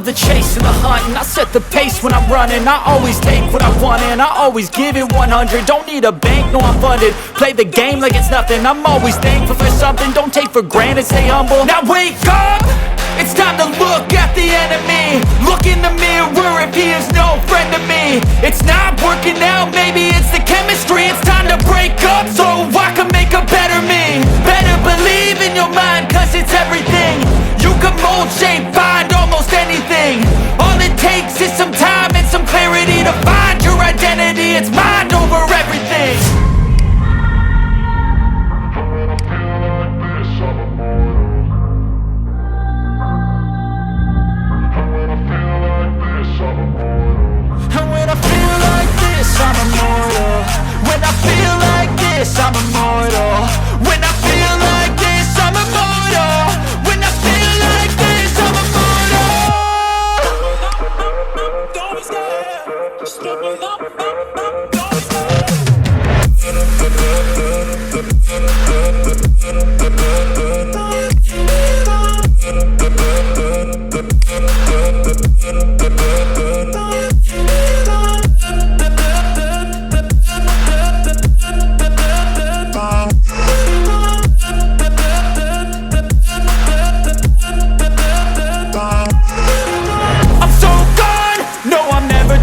love the chase and the hunt, and I set the pace when I'm running. I always take what I want and I always give it 100. Don't need a bank, no I'm funded. Play the game like it's nothing. I'm always thankful for something. Don't take for granted, stay humble. Now wake up! It's time to look at the enemy. Look in the mirror if he is no friend to me. It's not working out, maybe it's the chemistry. It's time to break up so I can make a better me. Better believe in your mind, cause it's everything. You can mold, shape, find almost anything. All it takes is some time and some clarity to find your identity. It's mind over everything. I'm immortal. When I feel like this, I'm immortal. When I feel like this, I'm immortal. When I feel like this, I'm immortal. Don't be scared. Just step it up. Don't be scared.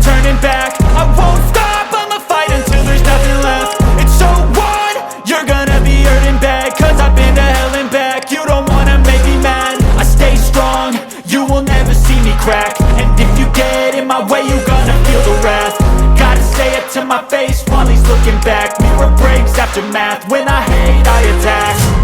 Turning back, I won't stop, I'ma fight until there's nothing left. It's so on, you're gonna be hurting bad, cause I've been to hell and back. You don't wanna make me mad, I stay strong, you will never see me crack. And if you get in my way, you're gonna feel the wrath. Gotta say it to my face while he's looking back. Mirror breaks after math, when I hate I attack.